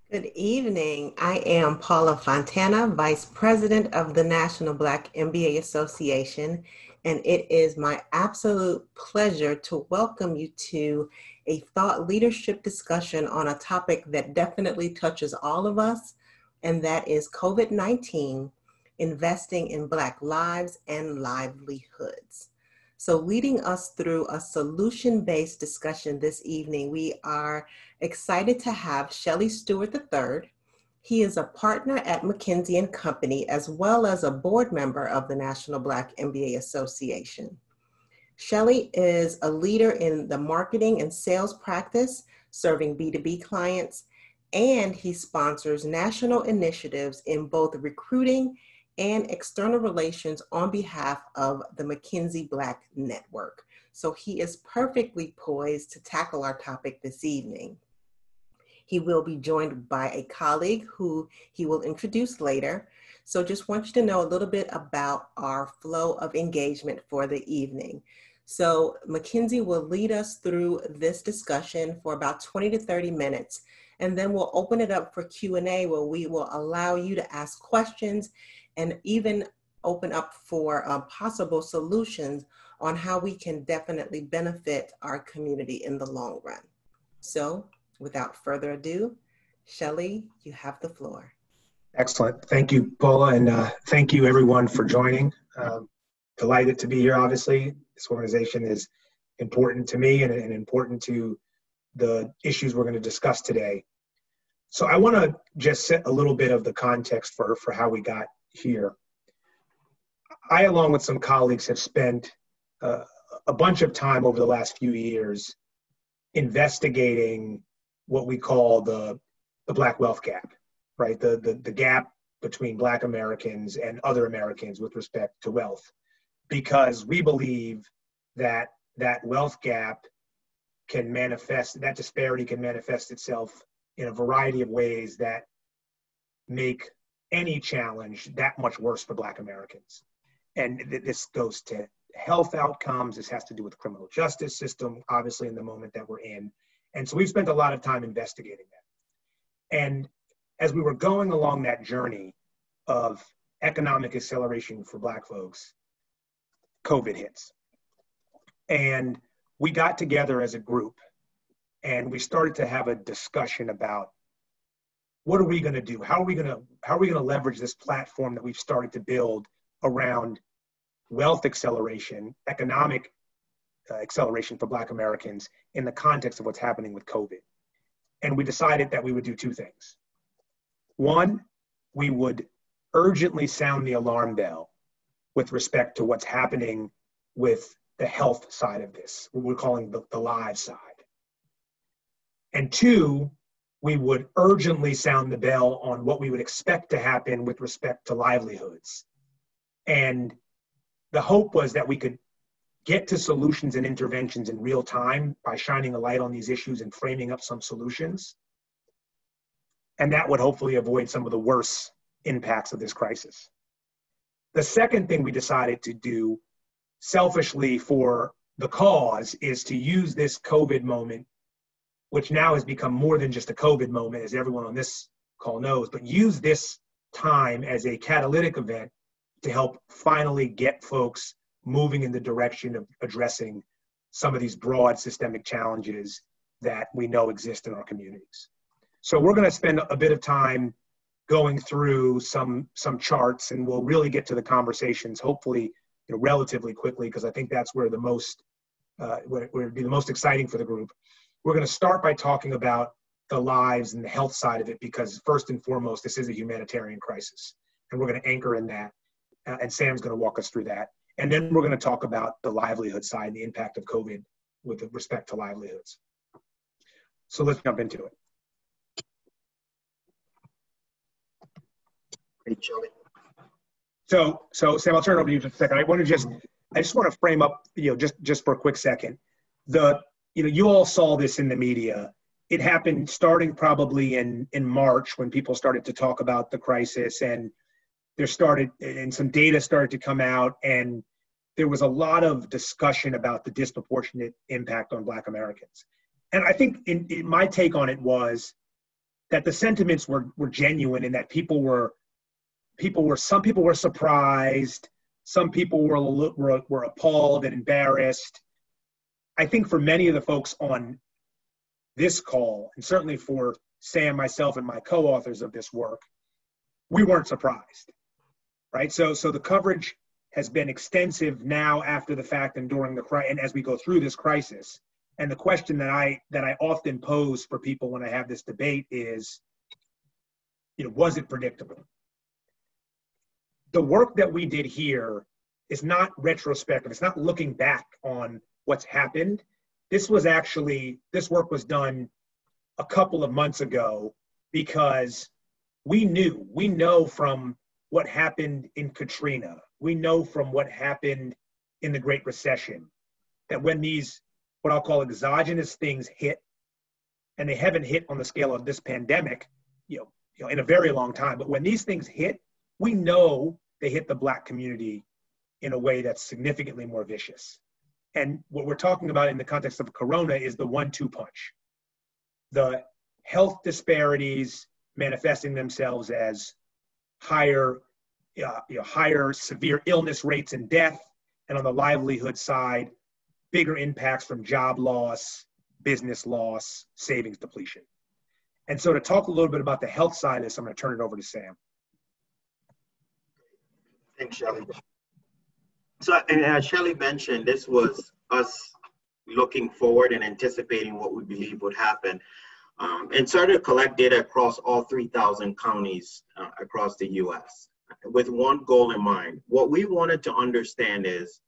Good evening. I am Paula Fontana, Vice President of the National Black MBA Association, and it is my absolute pleasure to welcome you to a thought leadership discussion on a topic that definitely touches all of us, and that is COVID-19, investing in Black lives and livelihoods. So leading us through a solution-based discussion this evening, we are excited to have Shelley Stewart III. He is a partner at McKinsey & Company, as well as a board member of the National Black MBA Association. Shelley is a leader in the marketing and sales practice, serving B2B clients, and he sponsors national initiatives in both recruiting and external relations on behalf of the McKinsey Black Network. So he is perfectly poised to tackle our topic this evening. He will be joined by a colleague who he will introduce later. So just want you to know a little bit about our flow of engagement for the evening. So McKinsey will lead us through this discussion for about 20 to 30 minutes, and then we'll open it up for Q&A where we will allow you to ask questions and even open up for possible solutions on how we can definitely benefit our community in the long run. So without further ado, Shelley, you have the floor. Excellent. Thank you, Paula, and thank you everyone for joining. Delighted to be here, obviously. This organization is important to me and important to the issues we're going to discuss today. So I want to just set a little bit of the context for how we got here. I, along with some colleagues, have spent a bunch of time over the last few years investigating what we call the Black wealth gap, right? The gap between Black Americans and other Americans with respect to wealth, because we believe that that wealth gap can manifest, that disparity can manifest itself in a variety of ways that make any challenge that much worse for Black Americans. And this goes to health outcomes. This has to do with the criminal justice system, obviously, in the moment that we're in. And so we've spent a lot of time investigating that. And as we were going along that journey of economic acceleration for Black folks, COVID hits. And we got together as a group and we started to have a discussion about what are we going to do? How are we going to leverage this platform that we've started to build around wealth acceleration, economic acceleration for Black Americans in the context of what's happening with COVID? And we decided that we would do two things. One, we would urgently sound the alarm bell with respect to what's happening with the health side of this, what we're calling the live side. And two, we would urgently sound the bell on what we would expect to happen with respect to livelihoods. And the hope was that we could get to solutions and interventions in real time by shining a light on these issues and framing up some solutions. And that would hopefully avoid some of the worst impacts of this crisis. The second thing we decided to do selfishly for the cause is to use this COVID moment, which now has become more than just a COVID moment, as everyone on this call knows, but use this time as a catalytic event to help finally get folks moving in the direction of addressing some of these broad systemic challenges that we know exist in our communities. So we're going to spend a bit of time going through some charts, and we'll really get to the conversations, hopefully, relatively quickly, because I think that's where the most, where it'd be the most exciting for the group. We're going to start by talking about the lives and the health side of it, because first and foremost, this is a humanitarian crisis, and we're going to anchor in that. And Sam's going to walk us through that. And then we're going to talk about the livelihood side and the impact of COVID with respect to livelihoods. So let's jump into it. Great, Shelley. So Sam, I'll turn it over to you for a second. I just want to frame up, just for a quick second. You all saw this in the media. It happened starting probably in March when people started to talk about the crisis, and some data started to come out, and there was a lot of discussion about the disproportionate impact on Black Americans. And I think my take on it was, that the sentiments were genuine, and that some people were surprised, some people were appalled and embarrassed. I think for many of the folks on this call, and certainly for Sam, myself, and my co-authors of this work, we weren't surprised, right? So the coverage has been extensive now after the fact and during and as we go through this crisis. And the question that I often pose for people when I have this debate is, was it predictable? The work that we did here is not retrospective. It's not looking back on what's happened. This work was done a couple of months ago because we know from what happened in Katrina, we know from what happened in the Great Recession, that when these, what I'll call exogenous things hit, and they haven't hit on the scale of this pandemic, in a very long time, but when these things hit, we know they hit the Black community in a way that's significantly more vicious. And what we're talking about in the context of Corona is the 1-2 punch. The health disparities manifesting themselves as higher severe illness rates and death, and on the livelihood side, bigger impacts from job loss, business loss, savings depletion. And so to talk a little bit about the health side of this, I'm going to turn it over to Sam. Thanks, Shelley. So, and as Shelley mentioned, this was us looking forward and anticipating what we believe would happen, and started to collect data across all 3,000 counties across the U.S. with one goal in mind. What we wanted to understand is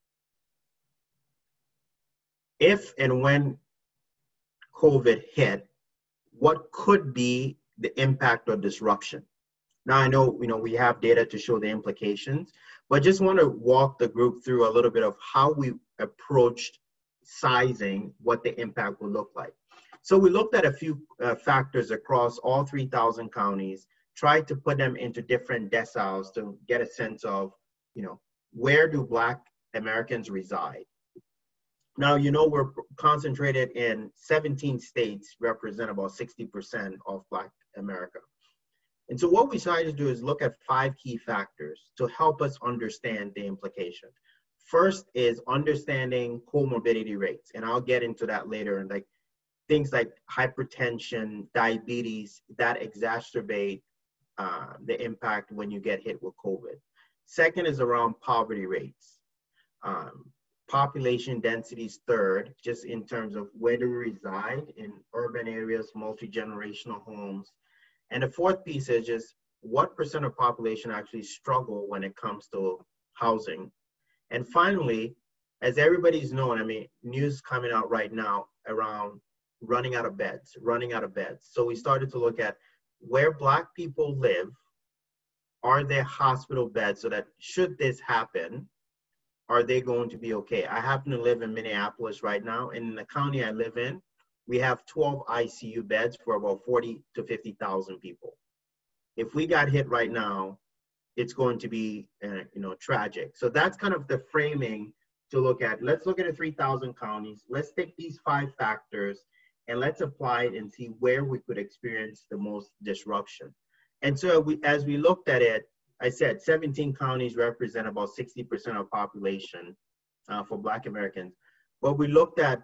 if and when COVID hit, what could be the impact or disruption? Now, I know, we have data to show the implications, but just want to walk the group through a little bit of how we approached sizing what the impact would look like. So we looked at a few factors across all 3,000 counties, tried to put them into different deciles to get a sense of, where do Black Americans reside? Now, we're concentrated in 17 states, represent about 60% of Black America. And so what we decided to do is look at 5 key factors to help us understand the implication. First is understanding comorbidity rates, and I'll get into that later, and things like hypertension, diabetes, that exacerbate the impact when you get hit with COVID. Second is around poverty rates. Population density is third, just in terms of where do we reside in urban areas, multi-generational homes. And the fourth piece is just what % of population actually struggle when it comes to housing. And finally, as everybody's known, news coming out right now around running out of beds. So we started to look at where Black people live, are there hospital beds so that should this happen, are they going to be okay? I happen to live in Minneapolis right now, and in the county I live in, we have 12 ICU beds for about 40 to 50,000 people. If we got hit right now, it's going to be, tragic. So that's kind of the framing to look at. Let's look at the 3,000 counties. Let's take these 5 factors and let's apply it and see where we could experience the most disruption. And so as we looked at it, I said 17 counties represent about 60% of population for Black Americans. But we looked at,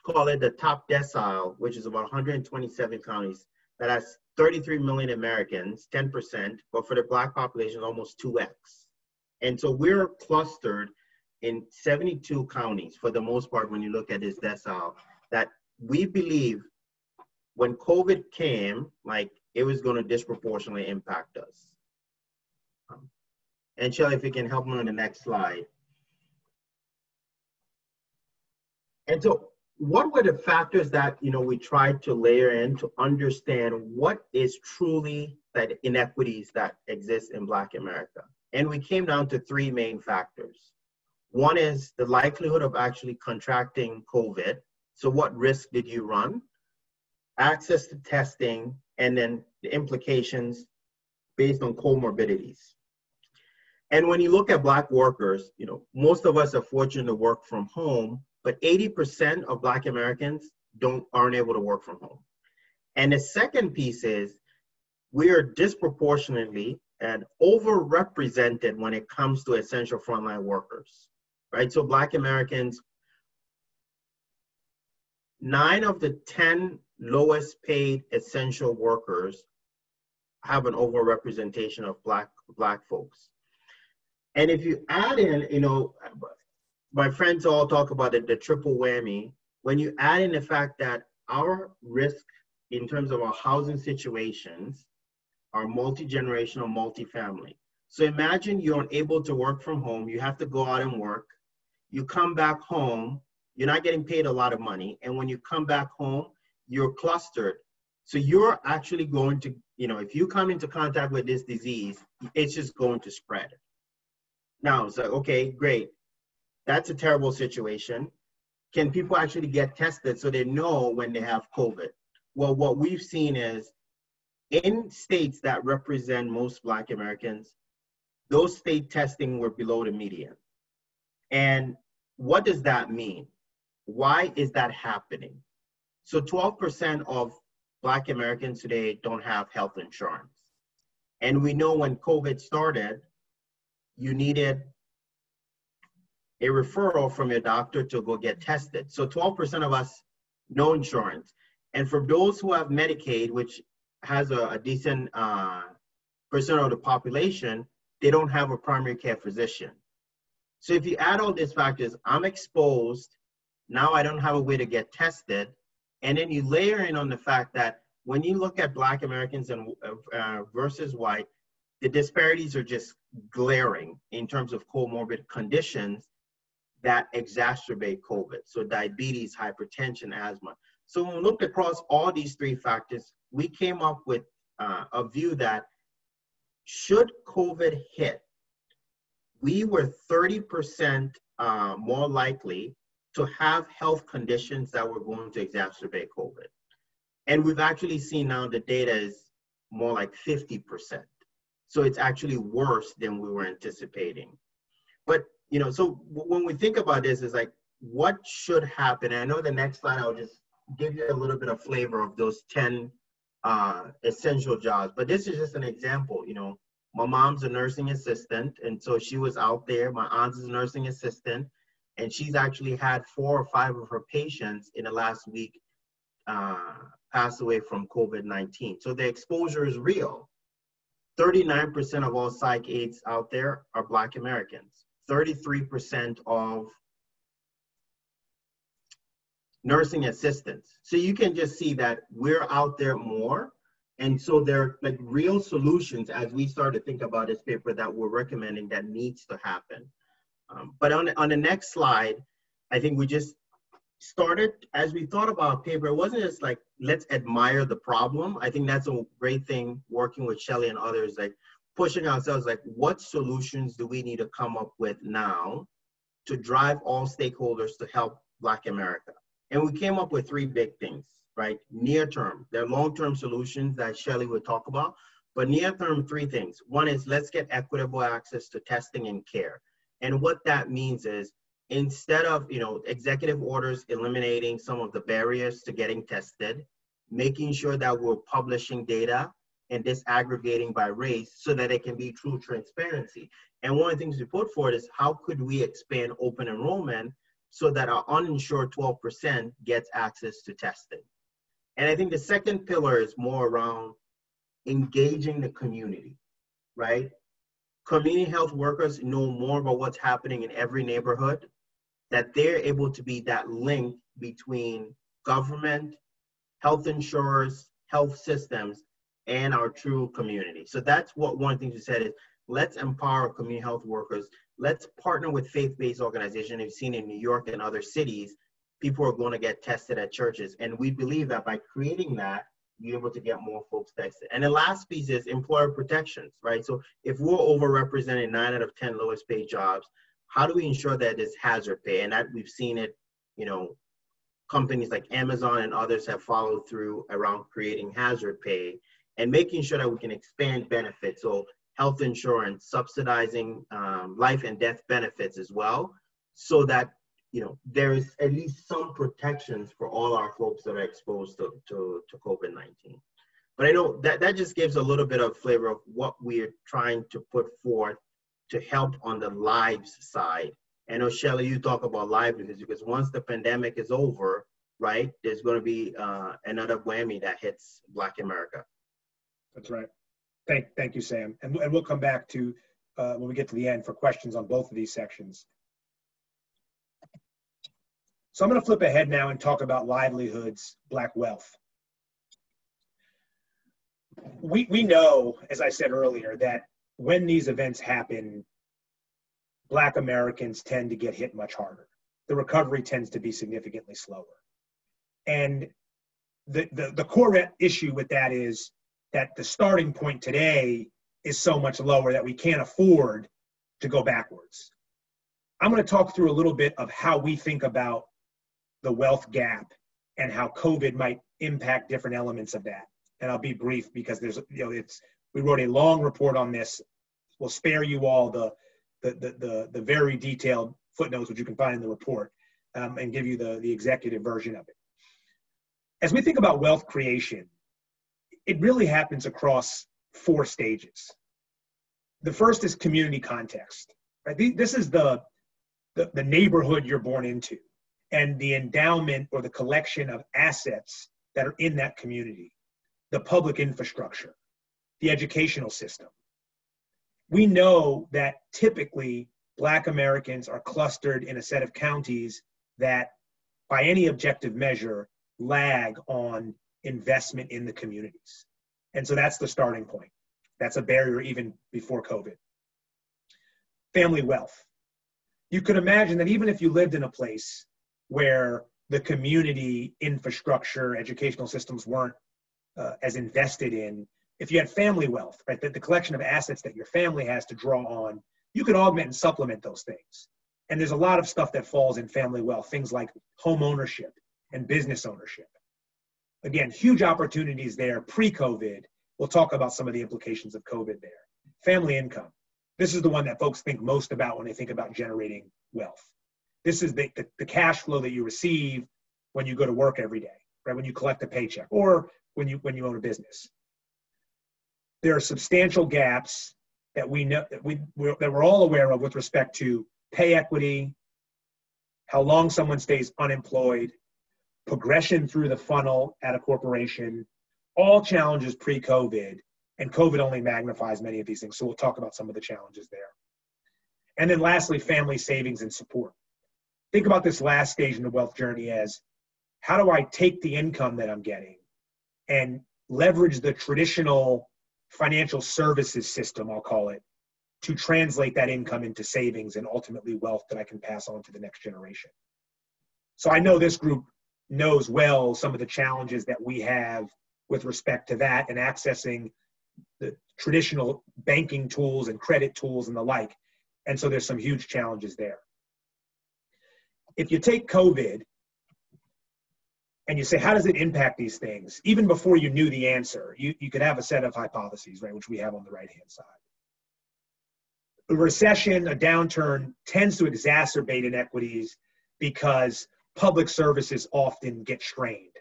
call it the top decile, which is about 127 counties that has 33 million Americans, 10%, but for the Black population, almost 2x. And so we're clustered in 72 counties for the most part when you look at this decile, that we believe when COVID came, it was going to disproportionately impact us. And Shelley, if you can help me on the next slide. And so what were the factors that, we tried to layer in to understand what is truly the inequities that exist in Black America? And we came down to 3 main factors. One is the likelihood of actually contracting COVID. So what risk did you run? Access to testing, and then the implications based on comorbidities. And when you look at Black workers, most of us are fortunate to work from home, but 80% of Black Americans aren't able to work from home. And the second piece is we are disproportionately and overrepresented when it comes to essential frontline workers, right? So Black Americans, 9 of the 10 lowest paid essential workers have an overrepresentation of black folks. And if you add in, you know, my friends all talk about it, the triple whammy. When you add in the fact that our risk in terms of our housing situations are multi-generational, multi-family. So imagine you're unable to work from home, you have to go out and work, you come back home, you're not getting paid a lot of money, and when you come back home, you're clustered. So you're actually going to, you know, if you come into contact with this disease, it's just going to spread. Now, it's like, okay, great. That's a terrible situation. Can people actually get tested so they know when they have COVID? Well, what we've seen is in states that represent most Black Americans, those state testing were below the median. And what does that mean? Why is that happening? So 12% of Black Americans today don't have health insurance. And we know when COVID started, you needed a referral from your doctor to go get tested. So 12% of us, no insurance. And for those who have Medicaid, which has a decent percent of the population, they don't have a primary care physician. So if you add all these factors, I'm exposed, now I don't have a way to get tested, and then you layer in on the fact that when you look at Black Americans and versus white, the disparities are just glaring in terms of comorbid conditions that exacerbate COVID. So diabetes, hypertension, asthma. So when we looked across all these 3 factors, we came up with a view that should COVID hit, we were 30% more likely to have health conditions that were going to exacerbate COVID. And we've actually seen now the data is more like 50%. So it's actually worse than we were anticipating. But, you know, so when we think about this, is like, what should happen? And I know the next slide, I'll just give you a little bit of flavor of those 10 essential jobs. But this is just an example. You know, my mom's a nursing assistant, and so she was out there. My aunt is a nursing assistant, and she's actually had 4 or 5 of her patients in the last week pass away from COVID-19. So the exposure is real. 39% of all psych aides out there are Black Americans. 33% of nursing assistants. So you can just see that we're out there more. And so there are like real solutions as we start to think about this paper that we're recommending that needs to happen. But on the next slide, I think we just started, as we thought about paper, it wasn't just like, let's admire the problem. I think that's a great thing working with Shelley and others, like pushing ourselves, like what solutions do we need to come up with now to drive all stakeholders to help Black America? And we came up with 3 big things, right? Near term, there are long-term solutions that Shelley would talk about, but near term, 3 things. One is let's get equitable access to testing and care. And what that means is instead of, you know, executive orders eliminating some of the barriers to getting tested, making sure that we're publishing data and disaggregating by race so that it can be true transparency. And one of the things we put forward is how could we expand open enrollment so that our uninsured 12% gets access to testing. And I think the second pillar is more around engaging the community, right? Community health workers know more about what's happening in every neighborhood, that they're able to be that link between government, health insurers, health systems, and our true community. So that's what one of the things we said is, let's empower community health workers. Let's partner with faith-based organizations. We've seen in New York and other cities, people are going to get tested at churches. And we believe that by creating that, you're able to get more folks tested. And the last piece is employer protections, right? So if we're overrepresented 9 out of 10 lowest paid jobs, how do we ensure that there's hazard pay? And that we've seen it, you know, companies like Amazon and others have followed through around creating hazard pay and making sure that we can expand benefits. So health insurance, subsidizing life and death benefits as well, so that there is at least some protections for all our folks that are exposed to COVID-19. But I know that just gives a little bit of flavor of what we're trying to put forth to help on the lives side. I know, Shelley, you talk about livelihoods, because once the pandemic is over, right, there's going to be another whammy that hits Black America. That's right. Thank you, Sam. And we'll come back to, when we get to the end, for questions on both of these sections. So I'm going to flip ahead now and talk about livelihoods, Black wealth. We know, as I said earlier, that when these events happen, Black Americans tend to get hit much harder. The recovery tends to be significantly slower. And the core issue with that is that the starting point today is so much lower that we can't afford to go backwards. I'm going to talk through a little bit of how we think about the wealth gap and how COVID might impact different elements of that. And I'll be brief because we wrote a long report on this. We'll spare you all the very detailed footnotes, which you can find in the report, and give you the executive version of it. As we think about wealth creation, it really happens across 4 stages. The first is community context. Right? This is the neighborhood you're born into, and the endowment or the collection of assets that are in that community, the public infrastructure, the educational system. We know that typically Black Americans are clustered in a set of counties that, by any objective measure, lag on investment in the communities. And so that's the starting point. That's a barrier even before COVID. Family wealth. You could imagine that even if you lived in a place where the community infrastructure, educational systems weren't as invested in, if you had family wealth, right, the collection of assets that your family has to draw on, you could augment and supplement those things. And there's a lot of stuff that falls in family wealth, things like home ownership and business ownership. Again, huge opportunities there pre-COVID. We'll talk about some of the implications of COVID there. Family income. This is the one that folks think most about when they think about generating wealth. This is the cash flow that you receive when you go to work every day, right? When you collect a paycheck or when you own a business. There are substantial gaps that we know that we're all aware of with respect to pay equity, how long someone stays unemployed, progression through the funnel at a corporation, all challenges pre-COVID, and COVID only magnifies many of these things. So we'll talk about some of the challenges there. And then lastly, family savings and support. Think about this last stage in the wealth journey as, how do I take the income that I'm getting and leverage the traditional financial services system, I'll call it, to translate that income into savings and ultimately wealth that I can pass on to the next generation. So I know this group knows well some of the challenges that we have with respect to that and accessing the traditional banking tools and credit tools and the like. And so there's some huge challenges there. If you take COVID and you say, how does it impact these things? Even before you knew the answer, you could have a set of hypotheses, right, which we have on the right-hand side. A recession, a downturn, tends to exacerbate inequities because public services often get strained.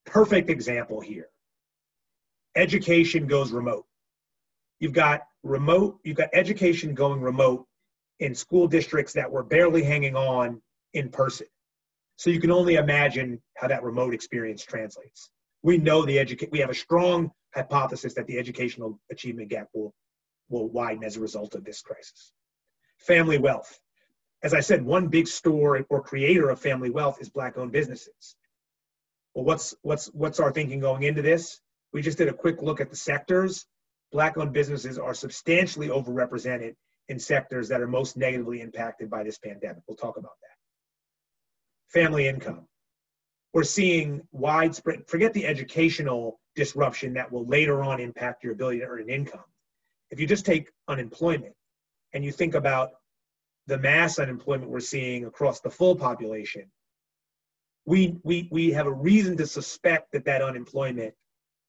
Perfect example here. Education goes remote. You've got education going remote in school districts that were barely hanging on in person. So you can only imagine how that remote experience translates. We know we have a strong hypothesis that the educational achievement gap will widen as a result of this crisis. Family wealth. As I said, one big store or creator of family wealth is Black-owned businesses. Well, what's our thinking going into this? We just did a quick look at the sectors. Black-owned businesses are substantially overrepresented in sectors that are most negatively impacted by this pandemic. We'll talk about that. Family income. We're seeing widespread, forget the educational disruption that will later on impact your ability to earn an income. If you just take unemployment and you think about the mass unemployment we're seeing across the full population, we have a reason to suspect that unemployment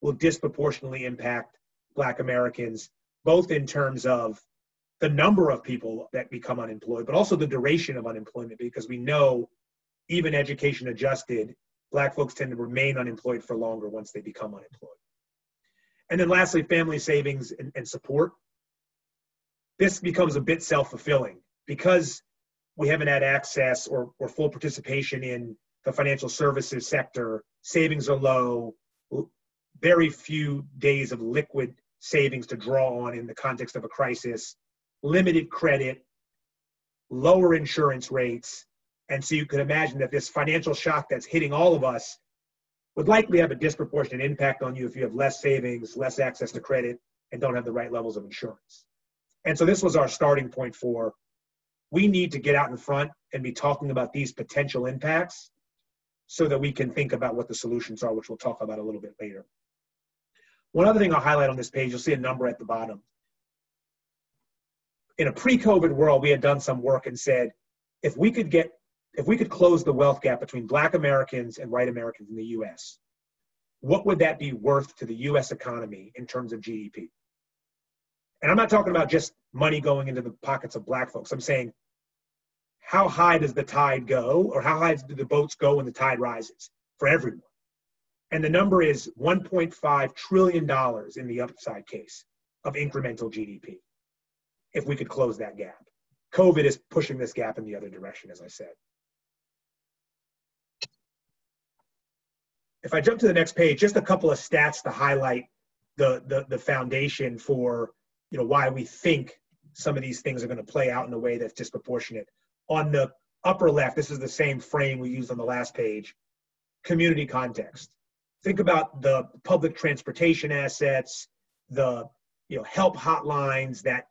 will disproportionately impact Black Americans, both in terms of the number of people that become unemployed, but also the duration of unemployment, because we know, even education adjusted, Black folks tend to remain unemployed for longer once they become unemployed. And then lastly, family savings and support. This becomes a bit self-fulfilling because we haven't had access or full participation in the financial services sector. Savings are low, very few days of liquid savings to draw on in the context of a crisis, limited credit, lower insurance rates. And so you could imagine that this financial shock that's hitting all of us would likely have a disproportionate impact on you if you have less savings, less access to credit, and don't have the right levels of insurance. And so this was our starting point for, we need to get out in front and be talking about these potential impacts so that we can think about what the solutions are, which we'll talk about a little bit later. One other thing I'll highlight on this page, you'll see a number at the bottom. In a pre-COVID world, we had done some work and said, if we could close the wealth gap between Black Americans and white Americans in the US, what would that be worth to the US economy in terms of GDP? And I'm not talking about just money going into the pockets of Black folks. I'm saying, how high does the tide go, or how high do the boats go when the tide rises for everyone? And the number is $1.5 trillion in the upside case of incremental GDP, if we could close that gap. COVID is pushing this gap in the other direction, as I said. If I jump to the next page, just a couple of stats to highlight the foundation for, why we think some of these things are going to play out in a way that's disproportionate. On the upper left, this is the same frame we used on the last page, community context. Think about the public transportation assets, the help hotlines that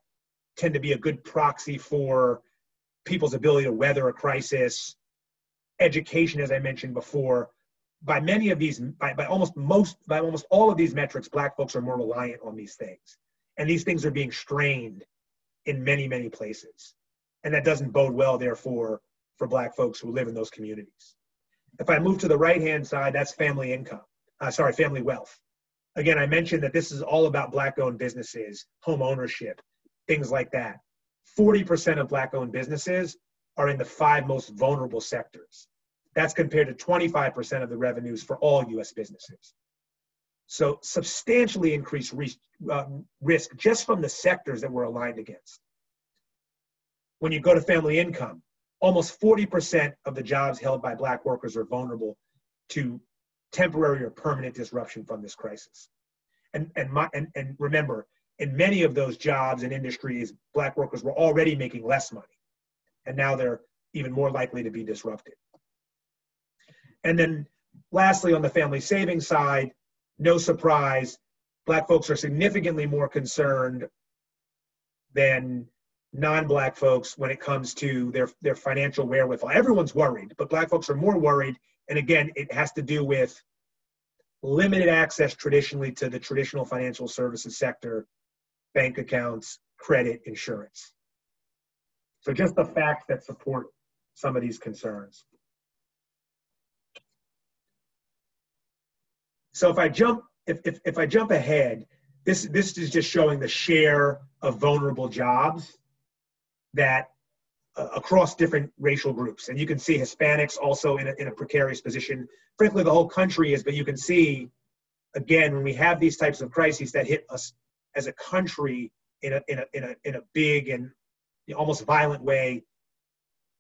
tend to be a good proxy for people's ability to weather a crisis, education, as I mentioned before. By many of these, by almost all of these metrics, Black folks are more reliant on these things. And these things are being strained in many, many places. And that doesn't bode well, therefore, for Black folks who live in those communities. If I move to the right-hand side, that's family wealth. Again, I mentioned that this is all about Black-owned businesses, home ownership, things like that. 40% of Black-owned businesses are in the 5 most vulnerable sectors. That's compared to 25% of the revenues for all US businesses. So substantially increased risk just from the sectors that we're aligned against. When you go to family income, almost 40% of the jobs held by Black workers are vulnerable to temporary or permanent disruption from this crisis. And remember, in many of those jobs and industries, Black workers were already making less money, and now they're even more likely to be disrupted. And then lastly, on the family savings side, no surprise, Black folks are significantly more concerned than non-Black folks when it comes to their financial wherewithal. Everyone's worried, but Black folks are more worried. And again, it has to do with limited access traditionally to the traditional financial services sector, bank accounts, credit, insurance. So just the facts that support some of these concerns. So if I jump ahead, this is just showing the share of vulnerable jobs that across different racial groups. And you can see Hispanics also in a precarious position. Frankly, the whole country is, but you can see, again, when we have these types of crises that hit us as a country in a big and almost violent way,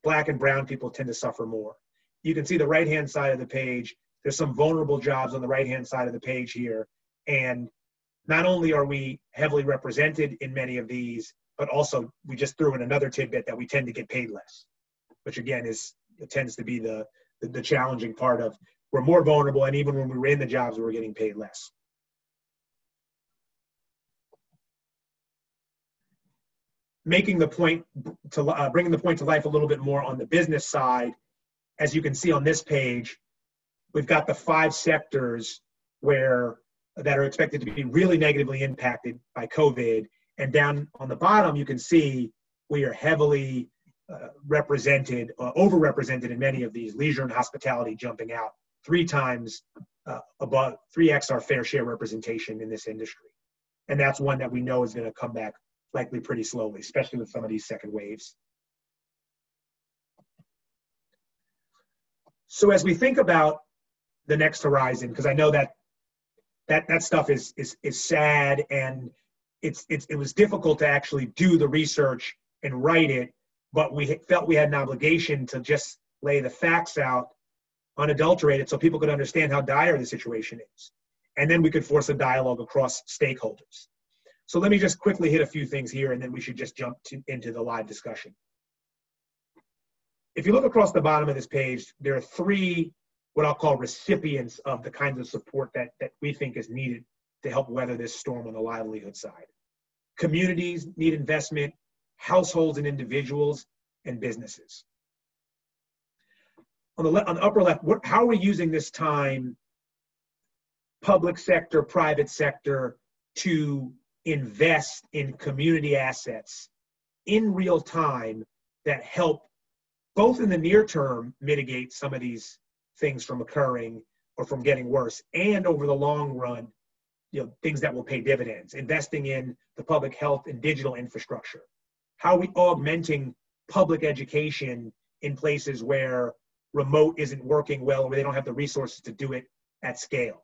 Black and brown people tend to suffer more. You can see the right-hand side of the page. There's some vulnerable jobs on the right-hand side of the page here. And not only are we heavily represented in many of these, but also we just threw in another tidbit that we tend to get paid less, which again tends to be the challenging part of, we're more vulnerable, and even when we were in the jobs, we were getting paid less. Bringing the point to life a little bit more on the business side, as you can see on this page, we've got the 5 sectors that are expected to be really negatively impacted by COVID. And down on the bottom, you can see we are heavily overrepresented in many of these, leisure and hospitality jumping out 3x above, 3x our fair share representation in this industry. And that's one that we know is going to come back likely pretty slowly, especially with some of these second waves. So as we think about the next horizon, because I know that stuff is sad, and it was difficult to actually do the research and write it, but we felt we had an obligation to just lay the facts out unadulterated so people could understand how dire the situation is. And then we could force a dialogue across stakeholders. So let me just quickly hit a few things here, and then we should just jump into the live discussion. If you look across the bottom of this page, there are three, what I'll call recipients of the kinds of support that we think is needed to help weather this storm on the livelihood side. Communities need investment, households and individuals, and businesses. On the upper left, how are we using this time, public sector, private sector, to invest in community assets in real time that help both in the near term mitigate some of these things from occurring or from getting worse, and over the long run, things that will pay dividends, investing in the public health and digital infrastructure. How are we augmenting public education in places where remote isn't working well, or where they don't have the resources to do it at scale?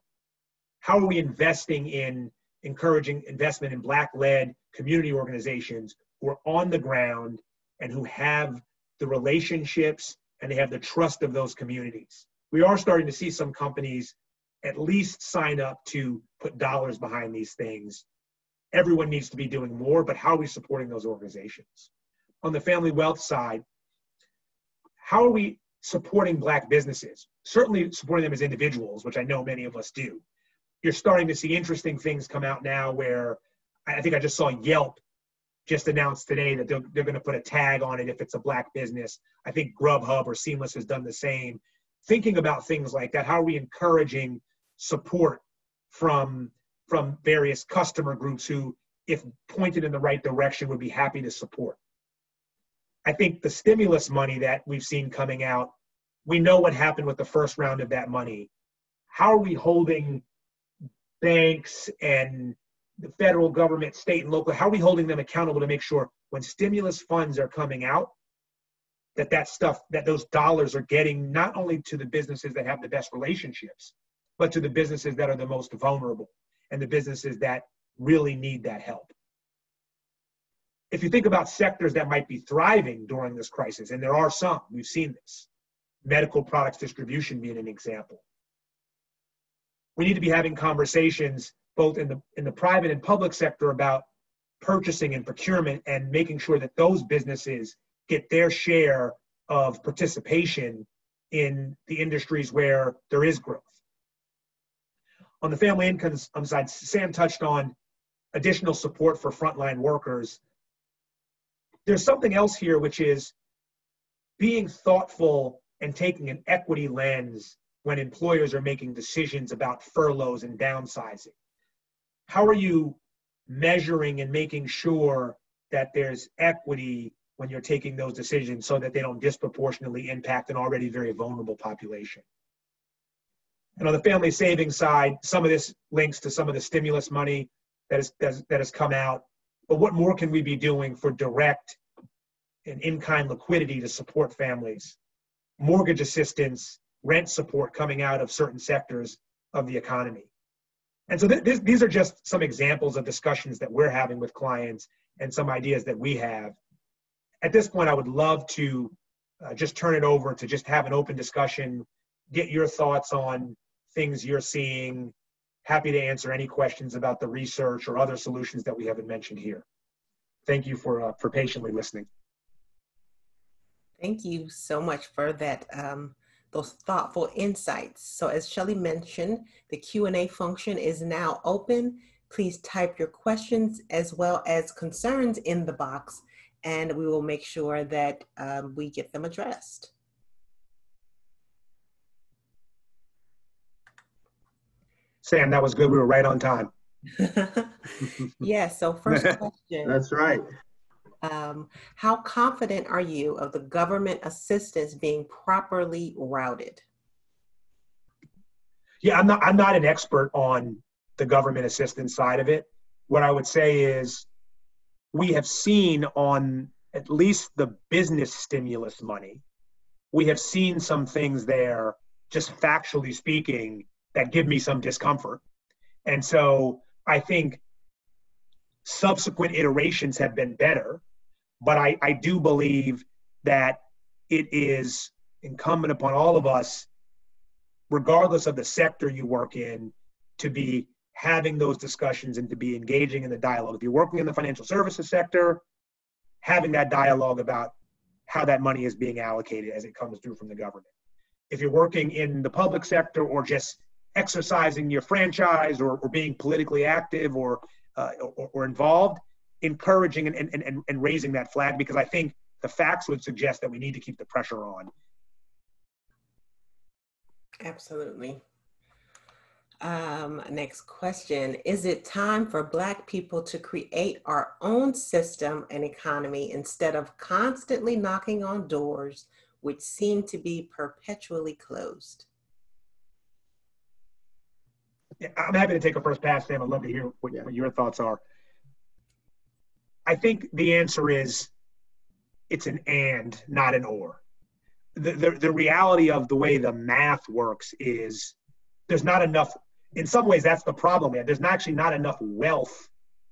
How are we investing in encouraging investment in Black-led community organizations who are on the ground and who have the relationships and they have the trust of those communities? We are starting to see some companies at least sign up to put dollars behind these things. Everyone needs to be doing more, but how are we supporting those organizations? On the family wealth side, how are we supporting Black businesses? Certainly supporting them as individuals, which I know many of us do. You're starting to see interesting things come out now where I think I just saw Yelp just announced today that they're going to put a tag on it if it's a Black business. I think Grubhub or Seamless has done the same. Thinking about things like that, how are we encouraging support from various customer groups who, if pointed in the right direction, would be happy to support? I think the stimulus money that we've seen coming out, we know what happened with the first round of that money. How are we holding banks and the federal government, state and local, how are we holding them accountable to make sure when stimulus funds are coming out, that those dollars are getting not only to the businesses that have the best relationships, but to the businesses that are the most vulnerable and the businesses that really need that help? If you think about sectors that might be thriving during this crisis, and there are some, we've seen this, medical products distribution being an example. We need to be having conversations both in the private and public sector about purchasing and procurement and making sure that those businesses get their share of participation in the industries where there is growth. On the family income side, Sam touched on additional support for frontline workers. There's something else here, which is being thoughtful and taking an equity lens when employers are making decisions about furloughs and downsizing. How are you measuring and making sure that there's equity when you're taking those decisions so that they don't disproportionately impact an already very vulnerable population? And on the family savings side, some of this links to some of the stimulus money that has come out. But what more can we be doing for direct and in-kind liquidity to support families? Mortgage assistance, rent support coming out of certain sectors of the economy. And so these are just some examples of discussions that we're having with clients and some ideas that we have. At this point, I would love to just turn it over to just have an open discussion, get your thoughts on things you're seeing. Happy to answer any questions about the research or other solutions that we haven't mentioned here. Thank you for patiently listening. Thank you so much for that, those thoughtful insights. So as Shelley mentioned, the Q&A function is now open. Please type your questions as well as concerns in the box, and we will make sure that we get them addressed. Sam, that was good. We were right on time. Yeah, so first question. That's right. How confident are you of the government assistance being properly routed? Yeah, I'm not an expert on the government assistance side of it. What I would say is we have seen on at least the business stimulus money, we have seen some things there, just factually speaking, that give me some discomfort. And so I think subsequent iterations have been better, but I do believe that it is incumbent upon all of us, regardless of the sector you work in, to be having those discussions and to be engaging in the dialogue. If you're working in the financial services sector, having that dialogue about how that money is being allocated as it comes through from the government. If you're working in the public sector or just exercising your franchise or being politically active or involved, encouraging and raising that flag, because I think the facts would suggest that we need to keep the pressure on. Absolutely. Next question. Is it time for Black people to create our own system and economy instead of constantly knocking on doors which seem to be perpetually closed? Yeah, I'm happy to take a first pass, Sam. I'd love to hear what your thoughts are. I think the answer is it's an and, not an or. The reality of the way the math works is there's not enough. In some ways, that's the problem. There's actually not enough wealth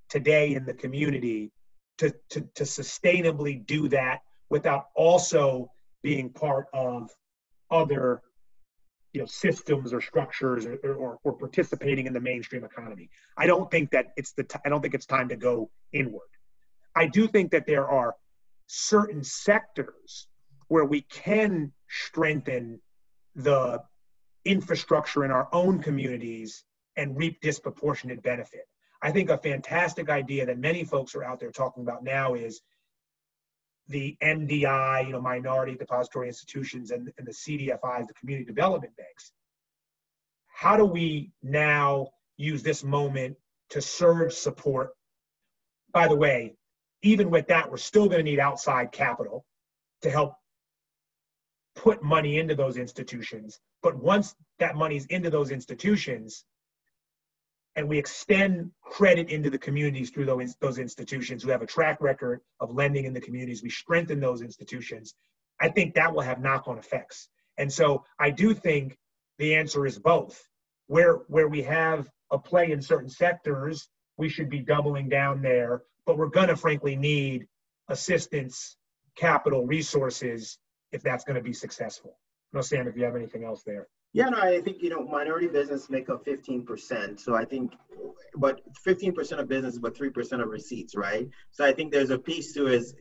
today in the community to sustainably do that without also being part of other systems or structures or participating in the mainstream economy. I don't think that I don't think it's time to go inward. I do think that there are certain sectors where we can strengthen the infrastructure in our own communities and reap disproportionate benefit. I think a fantastic idea that many folks are out there talking about now is the MDI, minority depository institutions, and the CDFIs, the community development banks. How do we now use this moment to surge support? By the way, even with that, we're still going to need outside capital to help put money into those institutions. But once that money's into those institutions and we extend credit into the communities through those institutions who have a track record of lending in the communities, we strengthen those institutions, I think that will have knock-on effects. And so I do think the answer is both. Where we have a play in certain sectors, we should be doubling down there, but we're gonna frankly need assistance, capital, resources, if that's going to be successful. No, Sam, if you have anything else there. Yeah, no, I think, minority business make up 15%. So I think, but 15% of business, but 3% of receipts, right? So I think there's a piece to is,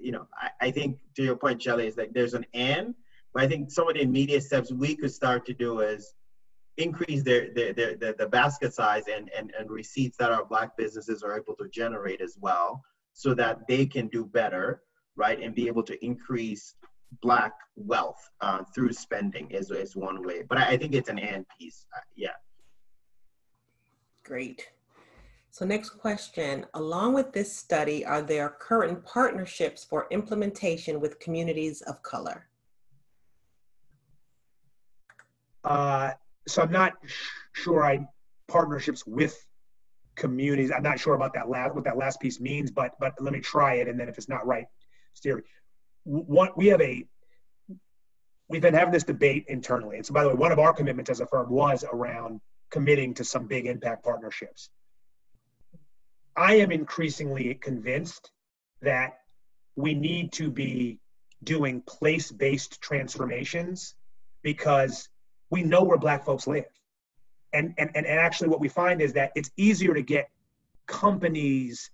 I think to your point, Shelley, is like there's an and, but I think some of the immediate steps we could start to do is increase the basket size and receipts that our Black businesses are able to generate as well, so that they can do better, right? And be able to increase Black wealth through spending is one way. But I think it's an and piece. Yeah. Great. So next question. Along with this study, are there current partnerships for implementation with communities of color? So I'm not sure partnerships with communities. I'm not sure about what that last piece means, but let me try it. And then if it's not right, steer. We've been having this debate internally. And so, by the way, one of our commitments as a firm was around committing to some big impact partnerships. I am increasingly convinced that we need to be doing place-based transformations because we know where Black folks live. And actually what we find is that it's easier to get companies,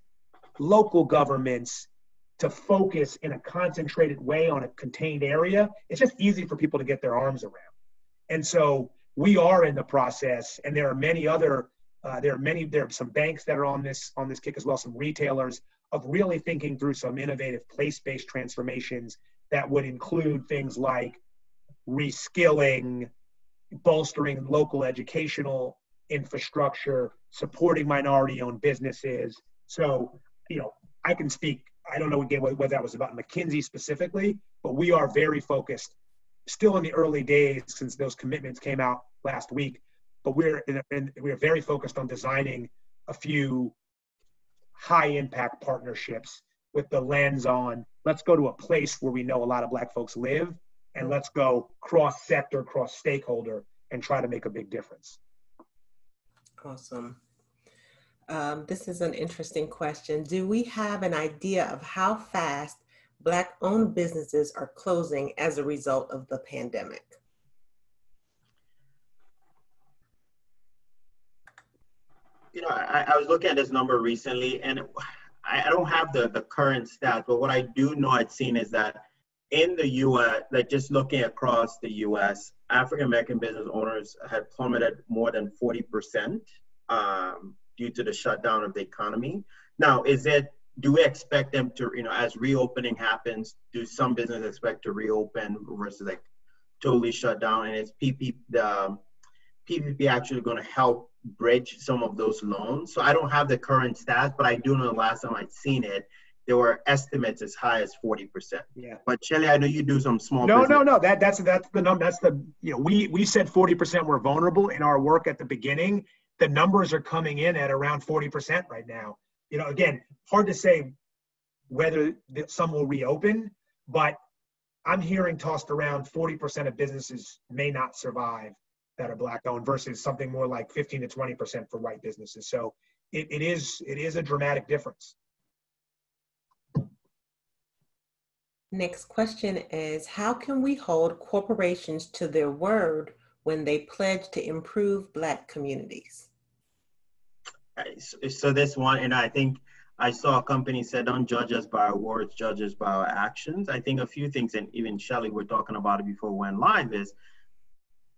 local governments, to focus in a concentrated way on a contained area. It's just easy for people to get their arms around. And so we are in the process, and there are many other, there are some banks that are on this kick as well, some retailers, of really thinking through some innovative place-based transformations that would include things like reskilling, bolstering local educational infrastructure, supporting minority-owned businesses. So, I can speak, I don't know again what that was about McKinsey specifically, but we are very focused, still in the early days since those commitments came out last week, but we're very focused on designing a few high impact partnerships with the lens on, let's go to a place where we know a lot of Black folks live, and let's go cross-sector, cross-stakeholder, and try to make a big difference. Awesome. This is an interesting question. Do we have an idea of how fast Black-owned businesses are closing as a result of the pandemic? You know, I was looking at this number recently, and I don't have the current stats, but what I do know I'd seen is that in the US, like just looking across the US, African-American business owners had plummeted more than 40% due to the shutdown of the economy. Now, do we expect them to, you know, as reopening happens, do some businesses expect to reopen versus like totally shut down? And is the PPP actually going to help bridge some of those loans? So I don't have the current stats, but I do know the last time I'd seen it, there were estimates as high as 40%. Yeah. But Shelly, I know you do some small No. business. That's the number. That's the, you know, we said 40% were vulnerable in our work at the beginning. The numbers are coming in at around 40% right now. You know, again, hard to say whether some will reopen, but I'm hearing tossed around 40% of businesses may not survive that are Black owned versus something more like 15 to 20% for white businesses. So it is a dramatic difference. Next question is, how can we hold corporations to their word when they pledge to improve Black communities? So this one, and I think I saw a company said, don't judge us by our words, judge us by our actions. I think a few things, and even Shelly, we're talking about it before we went live, is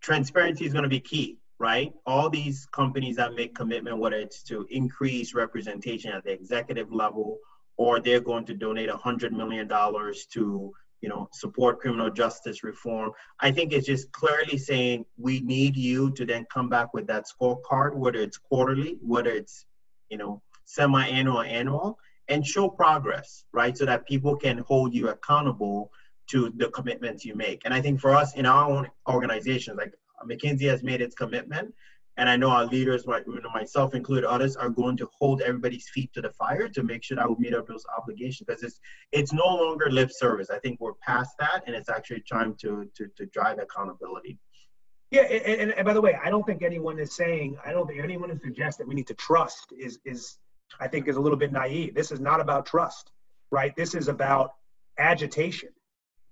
transparency is going to be key, right? All these companies that make commitment, whether it's to increase representation at the executive level, or they're going to donate $100 million to, you know, support criminal justice reform. I think it's just clearly saying we need you to then come back with that scorecard, whether it's quarterly, whether it's, you know, semi-annual or annual, and show progress, right? So that people can hold you accountable to the commitments you make. And I think for us in our own organization, like McKinsey has made its commitment, and I know our leaders, myself included, others, are going to hold everybody's feet to the fire to make sure that we meet up those obligations, because it's no longer lip service. I think we're past that, and it's actually time to drive accountability. Yeah, and by the way, I don't think anyone is suggests that we need to trust I think is a little bit naive. This is not about trust, right? This is about agitation,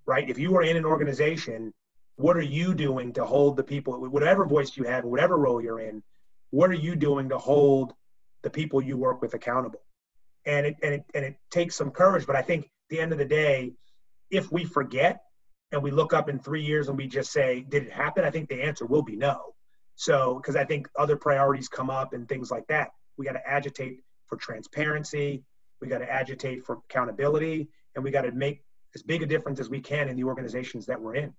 right? If you are in an organization, what are you doing to hold the people, whatever voice you have, whatever role you're in, what are you doing to hold the people you work with accountable? And it takes some courage, but I think at the end of the day, if we forget and we look up in 3 years and we just say, did it happen? I think the answer will be no. So, because I think other priorities come up and things like that. We got to agitate for transparency. We got to agitate for accountability, and we got to make as big a difference as we can in the organizations that we're in.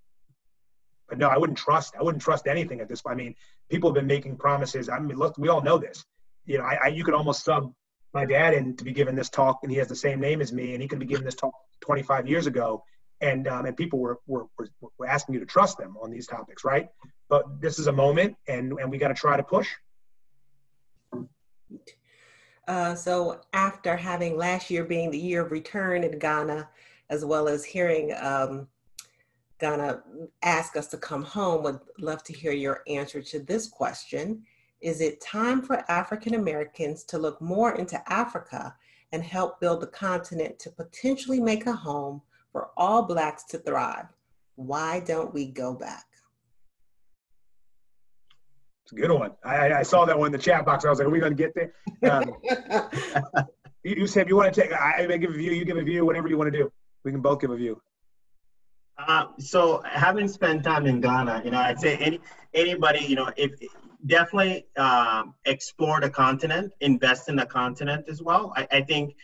But no, I wouldn't trust anything at this point. I mean, people have been making promises. I mean, look, we all know this. You know, you could almost sub my dad in to be given this talk, and he has the same name as me, and he could be given this talk 25 years ago. And people were asking you to trust them on these topics, right? But this is a moment, and we got to try to push. So after having last year being the year of return in Ghana, as well as hearing Ghana ask us to come home, would love to hear your answer to this question. Is it time for African Americans to look more into Africa and help build the continent to potentially make a home for all Blacks to thrive? Why don't we go back? It's a good one. I saw that one in the chat box. I was like, are we going to get there? You said you want to take, I give a view, you give a view, whatever you want to do. We can both give a view. So having spent time in Ghana, you know, I'd say anybody, you know, if definitely explore the continent, invest in the continent as well. I think,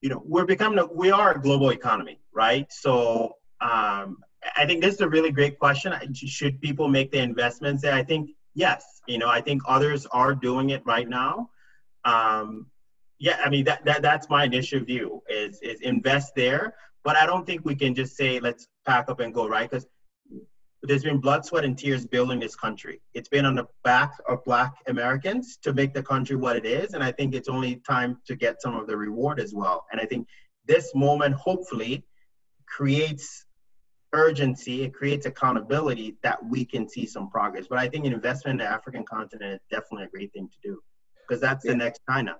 you know, we are a global economy, right? So I think this is a really great question. Should people make the investments there? I think, yes. You know, I think others are doing it right now. Yeah, I mean, that's my initial view is invest there. But I don't think we can just say, let's pack up and go, right? Because there's been blood, sweat, and tears building this country. It's been on the backs of Black Americans to make the country what it is. And I think it's only time to get some of the reward as well. And I think this moment hopefully creates urgency, it creates accountability that we can see some progress. But I think an investment in the African continent is definitely a great thing to do, because that's the next China.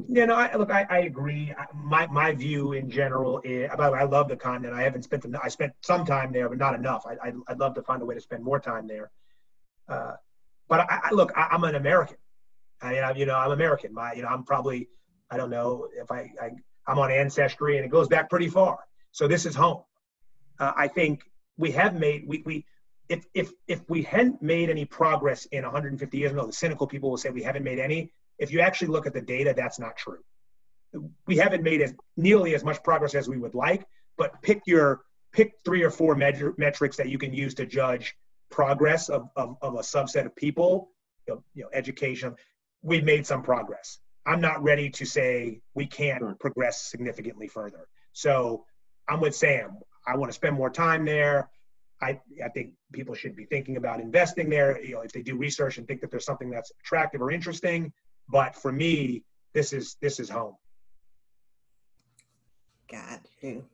Yeah, no, I agree. My view in general is, by the way, I love the continent. I spent some time there, but not enough. I'd love to find a way to spend more time there. But look, I'm an American. I'm American. I'm probably, I don't know if I'm on Ancestry, and it goes back pretty far. So this is home. I think we have made, if we hadn't made any progress in 150 years, no, the cynical people will say we haven't made any. If you actually look at the data, that's not true. We haven't made nearly as much progress as we would like, but pick 3 or 4 metrics that you can use to judge progress of a subset of people, education. We've made some progress. I'm not ready to say we can't progress significantly further. So I'm with Sam. I want to spend more time there. I think people should be thinking about investing there, if they do research and think that there's something that's attractive or interesting. But for me, this is home. Got you.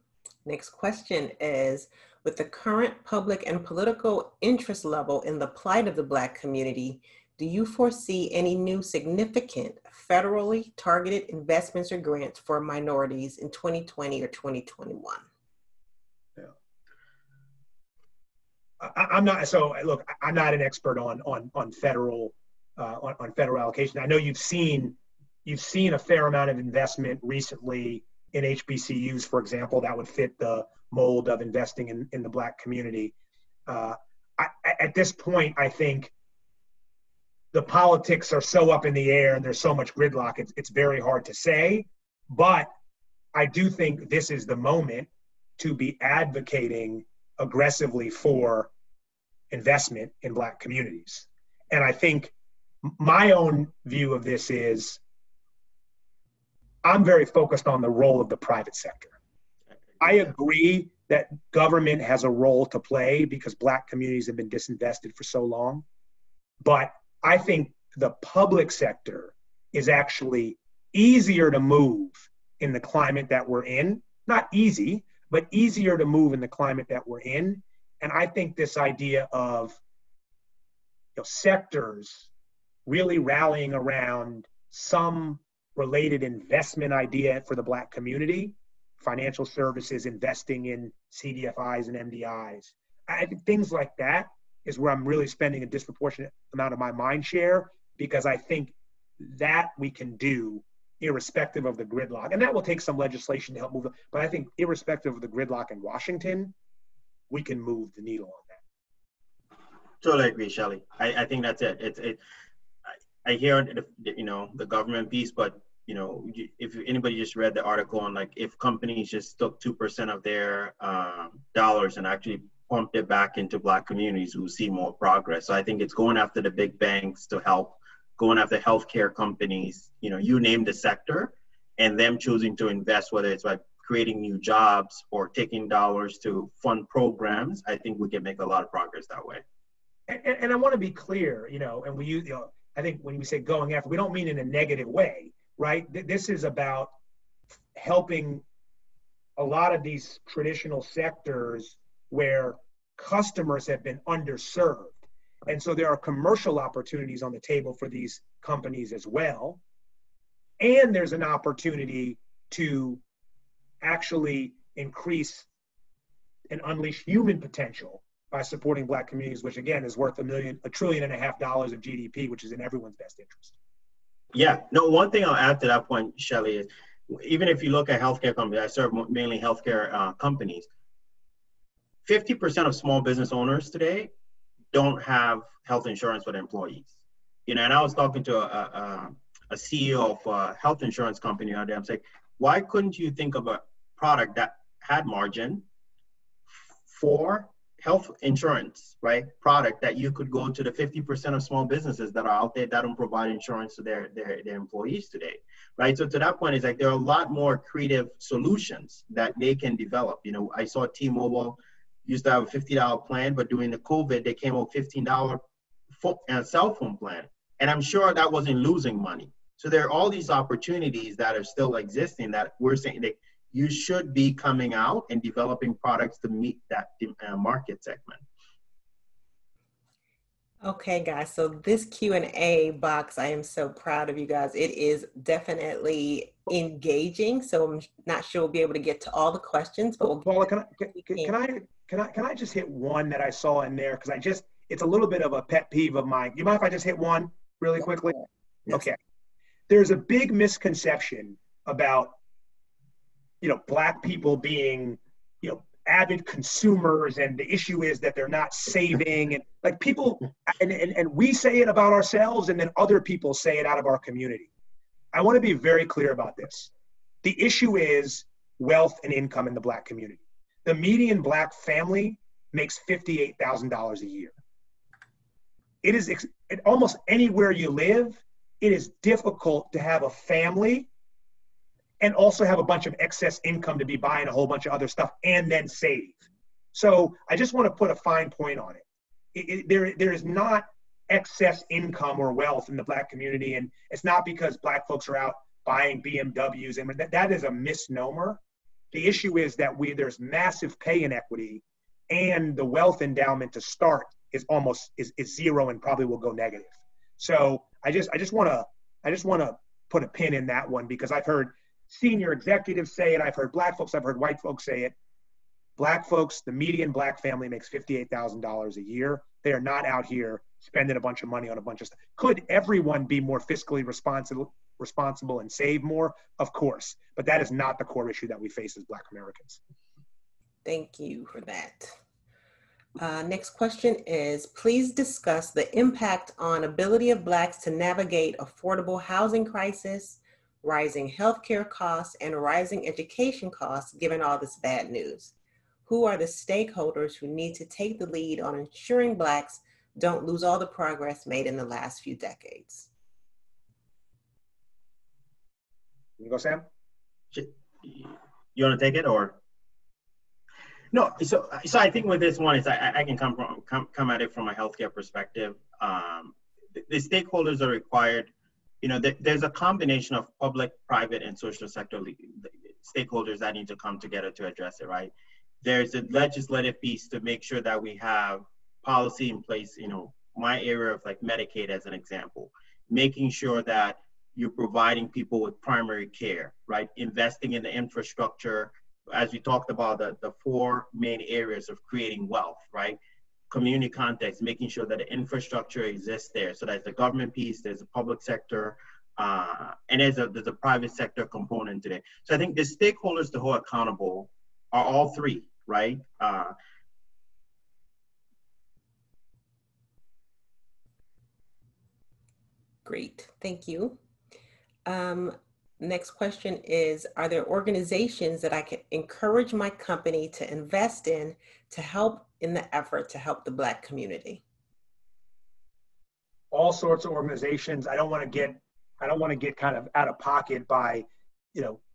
Next question is, with the current public and political interest level in the plight of the Black community, do you foresee any new significant federally targeted investments or grants for minorities in 2020 or 2021? Yeah. I'm not. So look, I'm not an expert on federal on federal allocation. I know you've seen a fair amount of investment recently in HBCUs, for example, that would fit the mold of investing in the Black community. At this point, I think the politics are so up in the air and there's so much gridlock, it's very hard to say. But I do think this is the moment to be advocating aggressively for investment in Black communities. And I think my own view of this is I'm very focused on the role of the private sector. I agree that government has a role to play because Black communities have been disinvested for so long. But I think the public sector is actually easier to move in the climate that we're in. Not easy, but easier to move in the climate that we're in. And I think this idea of sectors really rallying around some related investment idea for the Black community, financial services, investing in CDFIs and MDIs. I think things like that is where I'm really spending a disproportionate amount of my mind share, because I think that we can do irrespective of the gridlock. And that will take some legislation to help move it. But I think irrespective of the gridlock in Washington, we can move the needle on that. Totally agree, Shelley. I think that's it. I hear the government piece, but if anybody just read the article on if companies just took 2% of their dollars and actually pumped it back into Black communities, we'll see more progress. So I think it's going after the big banks to help, going after healthcare companies, you name the sector, and them choosing to invest, whether it's by creating new jobs or taking dollars to fund programs. I think we can make a lot of progress that way. And I want to be clear, and we use, I think when we say going after, we don't mean in a negative way, right? This is about helping a lot of these traditional sectors where customers have been underserved. And so there are commercial opportunities on the table for these companies as well. And there's an opportunity to actually increase and unleash human potential by supporting Black communities, which again is worth $1.5 trillion of GDP, which is in everyone's best interest. Yeah, no, one thing I'll add to that point, Shelley, is even if you look at healthcare companies, I serve mainly healthcare companies, 50% of small business owners today don't have health insurance for their employees. And I was talking to a CEO of a health insurance company the other day. I'm saying, why couldn't you think of a product that had margin for health insurance, right? Product that you could go to the 50% of small businesses that are out there that don't provide insurance to their employees today, right? So to that point, it's there are a lot more creative solutions that they can develop. I saw T-Mobile used to have a $50 plan, but during the COVID, they came up with $15 cell phone plan. And I'm sure that wasn't losing money. So there are all these opportunities that are still existing that we're saying that you should be coming out and developing products to meet that market segment. Okay, guys, so this Q&A box, I am so proud of you guys. It is definitely engaging, so I'm not sure we'll be able to get to all the questions, but Paula, can I just hit one that I saw in there? Because it's a little bit of a pet peeve of mine. You mind if I just hit one really quickly? Okay. There's a big misconception about, Black people being, avid consumers, and the issue is that they're not saving, and like people, and we say it about ourselves, and then other people say it out of our community. I want to be very clear about this. The issue is wealth and income in the Black community. The median Black family makes $58,000 a year. It is almost anywhere you live, it is difficult to have a family and also have a bunch of excess income to be buying a whole bunch of other stuff and then save. So I just want to put a fine point on it. There is not excess income or wealth in the Black community, and it's not because Black folks are out buying BMWs, and that is a misnomer. The issue is that there's massive pay inequity, and the wealth endowment to start is zero and probably will go negative. So I just want to put a pin in that one, because I've heard senior executives say it, I've heard Black folks, I've heard white folks say it. Black folks, the median Black family makes $58,000 a year. They are not out here spending a bunch of money on a bunch of stuff. Could everyone be more fiscally responsible and save more? Of course, but that is not the core issue that we face as Black Americans. Thank you for that. Next question is, please discuss the impact on ability of Blacks to navigate affordable housing crisis, rising healthcare costs, and rising education costs given all this bad news. Who are the stakeholders who need to take the lead on ensuring Blacks don't lose all the progress made in the last few decades? You go, Sam? You want to take it, or? No, so I think with this one is I can come at it from a healthcare perspective. The stakeholders are required. There's a combination of public, private, and social sector stakeholders that need to come together to address it, right? There's a legislative piece to make sure that we have policy in place. My area of like Medicaid as an example, making sure that you're providing people with primary care, right? Investing in the infrastructure, as we talked about the four main areas of creating wealth, right? Community context, making sure that the infrastructure exists there. So that's the government piece, there's a public sector, and there's a private sector component today. So I think the stakeholders to hold accountable are all three, right? Great, thank you. Next question is, are there organizations that I can encourage my company to invest in to help in the effort to help the Black community? All sorts of organizations. I don't want to get kind of out of pocket by,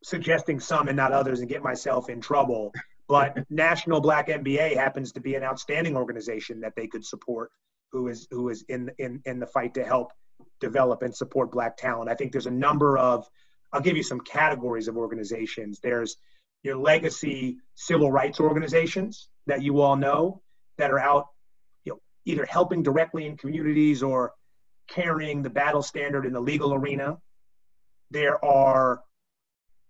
suggesting some and not others and get myself in trouble. But National Black MBA happens to be an outstanding organization that they could support, who is in the fight to help develop and support Black talent. I think there's a number of, I'll give you some categories of organizations. There's your legacy civil rights organizations that you all know that are out, either helping directly in communities or carrying the battle standard in the legal arena. There are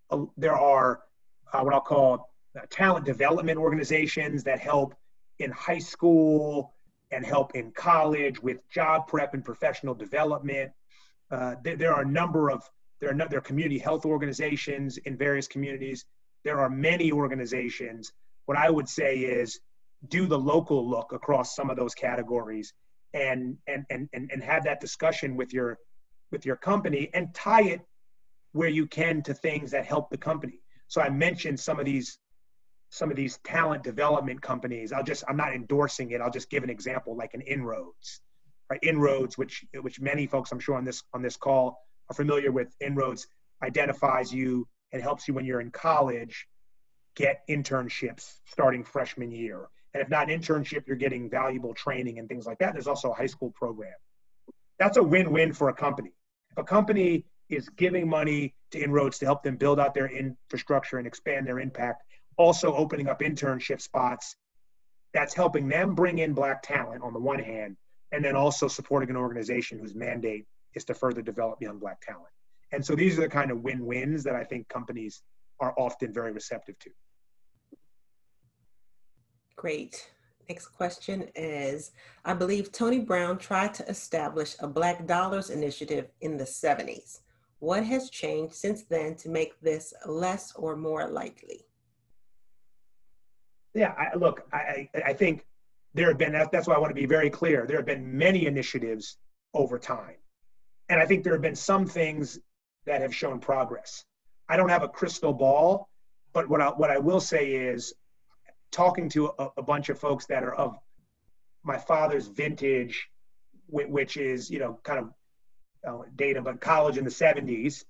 what I'll call talent development organizations that help in high school and help in college with job prep and professional development. There are a number of there are community health organizations in various communities. There are many organizations. What I would say is do the local look across some of those categories and have that discussion with your company and tie it where you can to things that help the company. So I mentioned some of these talent development companies. I'm not endorsing it. I'll just give an example, like an Inroads, right? Inroads, which many folks I'm sure on this call are familiar with. Inroads identifies you and helps you when you're in college get internships starting freshman year. And if not an internship, you're getting valuable training and things like that. There's also a high school program. That's a win-win for a company. If a company is giving money to inroads to help them build out their infrastructure and expand their impact, also opening up internship spots. That's helping them bring in Black talent on the one hand, and then also supporting an organization whose mandate is to further develop young Black talent. And so these are the kind of win-wins that I think companies are often very receptive to. Great. Next question is, I believe Tony Brown tried to establish a Black Dollars initiative in the 70s. What has changed since then to make this less or more likely? Yeah, I think there have been, that's why I want to be very clear, there have been many initiatives over time. And I think there have been some things that have shown progress. I don't have a crystal ball, but what I will say is, talking to a bunch of folks that are of my father's vintage, which is, kind of data, but college in the 70s,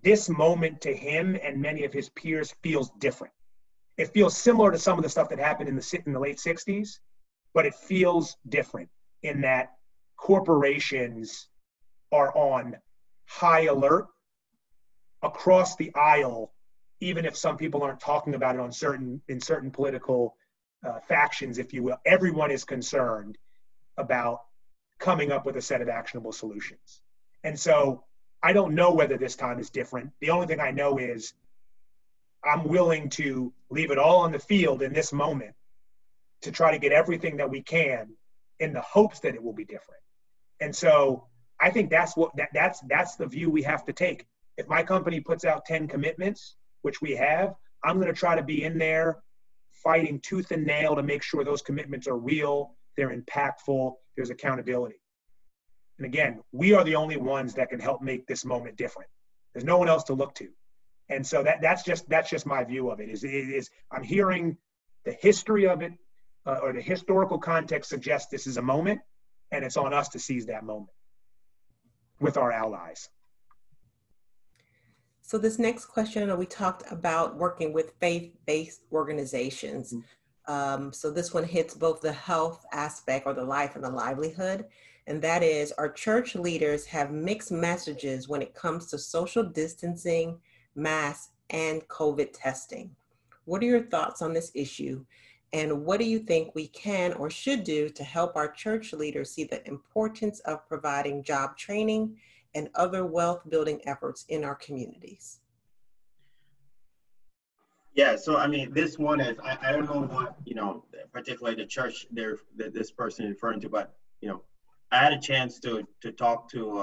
this moment to him and many of his peers feels different. It feels similar to some of the stuff that happened in the late 60s, but it feels different in that corporations are on high alert across the aisle, even if some people aren't talking about it in certain political factions, if you will. Everyone is concerned about coming up with a set of actionable solutions. And so I don't know whether this time is different. The only thing I know is I'm willing to leave it all on the field in this moment to try to get everything that we can in the hopes that it will be different. And so I think that's the view we have to take. If my company puts out 10 commitments, which we have, I'm going to try to be in there fighting tooth and nail to make sure those commitments are real, they're impactful, there's accountability. And again, we are the only ones that can help make this moment different. There's no one else to look to. And so that's just my view of it. Is I'm hearing the history of it, or the historical context suggests this is a moment, and it's on us to seize that moment with our allies. So this next question, we talked about working with faith-based organizations. So this one hits both the health aspect, or the life and the livelihood. And that is, our church leaders have mixed messages when it comes to social distancing, masks, and COVID testing. What are your thoughts on this issue? And what do you think we can or should do to help our church leaders see the importance of providing job training and other wealth building efforts in our communities? Yeah, so I mean, this one is, I don't know what, particularly the church that this person is referring to, but, I had a chance to talk to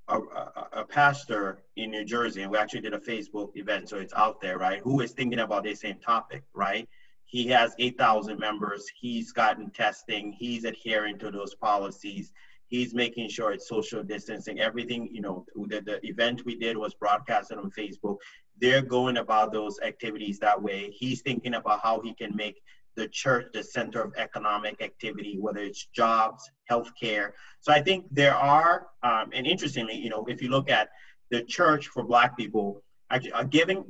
a pastor in New Jersey, and we actually did a Facebook event, so it's out there, right, who is thinking about the same topic, right? He has 8,000 members, he's gotten testing, he's adhering to those policies, he's making sure it's social distancing, everything, the event we did was broadcasted on Facebook. They're going about those activities that way. He's thinking about how he can make the church the center of economic activity, whether it's jobs, healthcare. So I think there are, and interestingly, if you look at the church for Black people, giving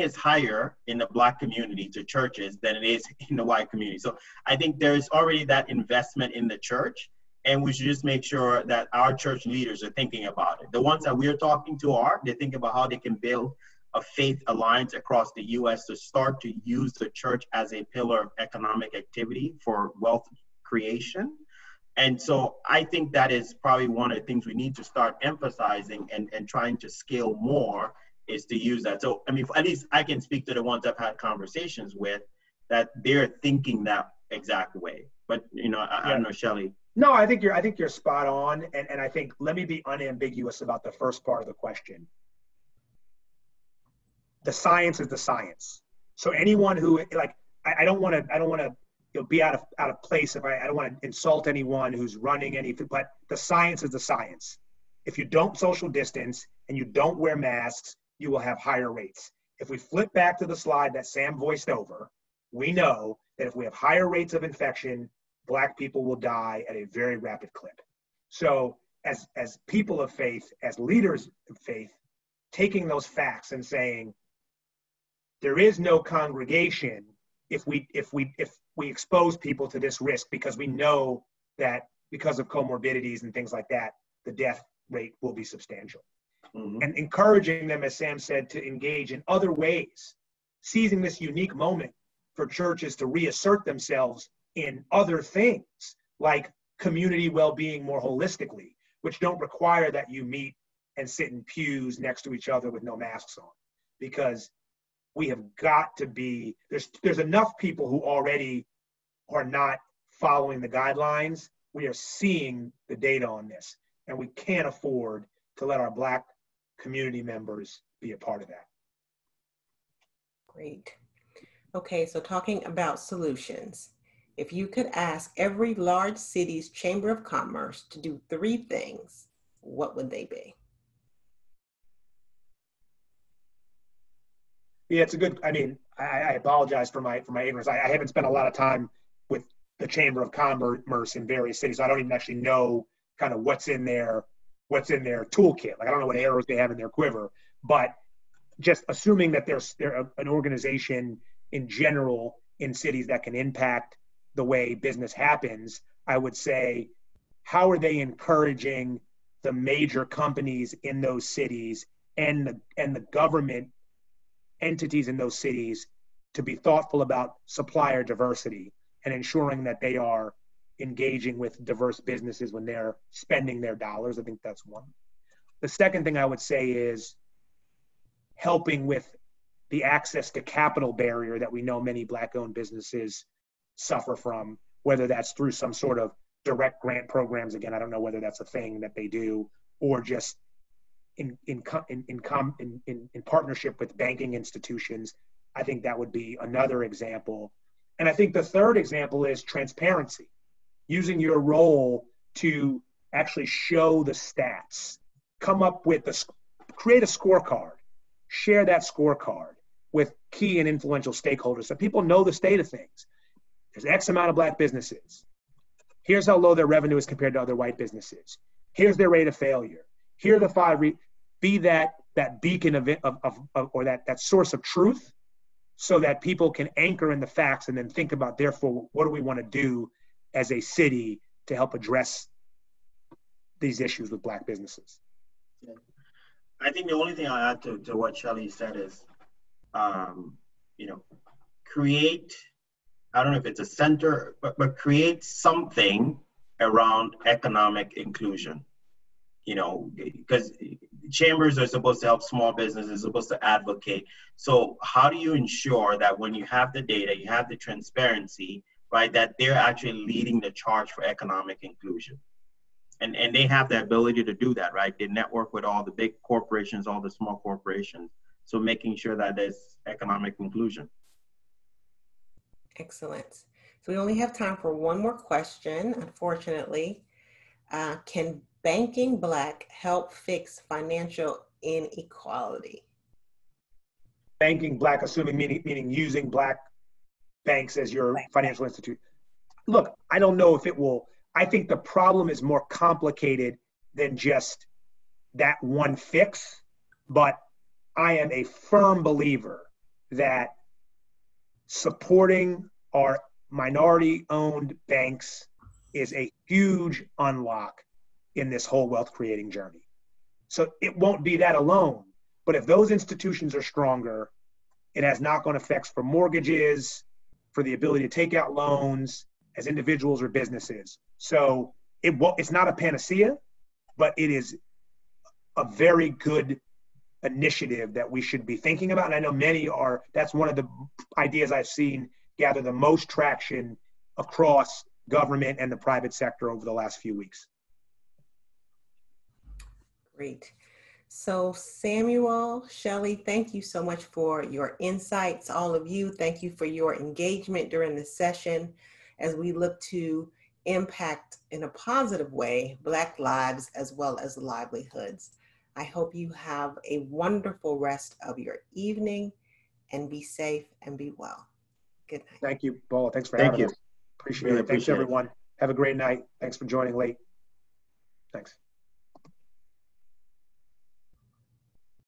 is higher in the Black community to churches than it is in the white community. So I think there's already that investment in the church, and we should just make sure that our church leaders are thinking about it. The ones that we're talking to they think about how they can build a faith alliance across the U.S. to start to use the church as a pillar of economic activity for wealth creation. And so I think that is probably one of the things we need to start emphasizing and trying to scale more, is to use that. So, I mean, at least I can speak to the ones I've had conversations with, that they're thinking that exact way. But, I don't know, Shelley. No, I think you're spot on. And I think, let me be unambiguous about the first part of the question. The science is the science. So anyone who, I don't want to be out of place if I don't want to insult anyone who's running anything, but the science is the science. If you don't social distance and you don't wear masks, you will have higher rates. If we flip back to the slide that Sam voiced over, we know that if we have higher rates of infection, Black people will die at a very rapid clip. So as people of faith, as leaders of faith, taking those facts and saying, there is no congregation if we expose people to this risk, because we know that because of comorbidities and things like that, the death rate will be substantial. Mhm. And encouraging them, as Sam said, to engage in other ways, seizing this unique moment for churches to reassert themselves in other things like community well-being more holistically, which don't require that you meet and sit in pews next to each other with no masks on. Because we have got to be, there's enough people who already are not following the guidelines. We are seeing the data on this, and we can't afford to let our Black community members be a part of that. Great. Okay, so talking about solutions. If you could ask every large city's Chamber of Commerce to do 3 things, what would they be? Yeah, it's a good, I mean, I apologize for my ignorance. I haven't spent a lot of time with the Chamber of Commerce in various cities. So I don't even actually know kind of what's in their toolkit. Like, I don't know what arrows they have in their quiver, but just assuming that they're an organization in general in cities that can impact the way business happens, I would say, how are they encouraging the major companies in those cities and the government entities in those cities to be thoughtful about supplier diversity and ensuring that they are engaging with diverse businesses when they're spending their dollars? I think that's one. The second thing I would say is helping with the access to capital barrier that we know many Black-owned businesses suffer from, whether that's through some sort of direct grant programs. Again, I don't know whether that's a thing that they do, or just in partnership with banking institutions. I think that would be another example. And I think the third example is transparency, using your role to actually show the stats, come up with create a scorecard, share that scorecard with key and influential stakeholders so people know the state of things. There's X amount of Black businesses. Here's how low their revenue is compared to other white businesses. Here's their rate of failure. Here are the 5, be that beacon of or that source of truth, so that people can anchor in the facts and then think about, therefore, what do we want to do as a city to help address these issues with Black businesses? I think the only thing I'll add to what Shelley said is, create, I don't know if it's a center, but create something around economic inclusion. Because chambers are supposed to help small businesses, supposed to advocate. So how do you ensure that when you have the data, you have the transparency, right, that they're actually leading the charge for economic inclusion? And they have the ability to do that, right? They network with all the big corporations, all the small corporations. So making sure that there's economic inclusion. Excellent. So we only have time for one more question, unfortunately. Can banking Black help fix financial inequality? Banking Black, assuming meaning using Black banks as your financial institute. Look, I don't know if it will. I think the problem is more complicated than just that one fix, but I am a firm believer that supporting our minority-owned banks is a huge unlock in this whole wealth creating journey. So it won't be that alone, but if those institutions are stronger, it has knock-on effects for mortgages, for the ability to take out loans as individuals or businesses. So it's not a panacea, but it is a very good initiative that we should be thinking about. And I know many are, that's one of the ideas I've seen gather the most traction across government and the private sector over the last few weeks. Great. So Samuel, Shelley, thank you so much for your insights. All of you, thank you for your engagement during this session as we look to impact in a positive way Black lives as well as livelihoods. I hope you have a wonderful rest of your evening and be safe and be well. Good night. Thank you, Paula. Thanks for having us. Appreciate Really it. Thanks, appreciate it. everyone. Have a great night. Thanks for joining late. Thanks.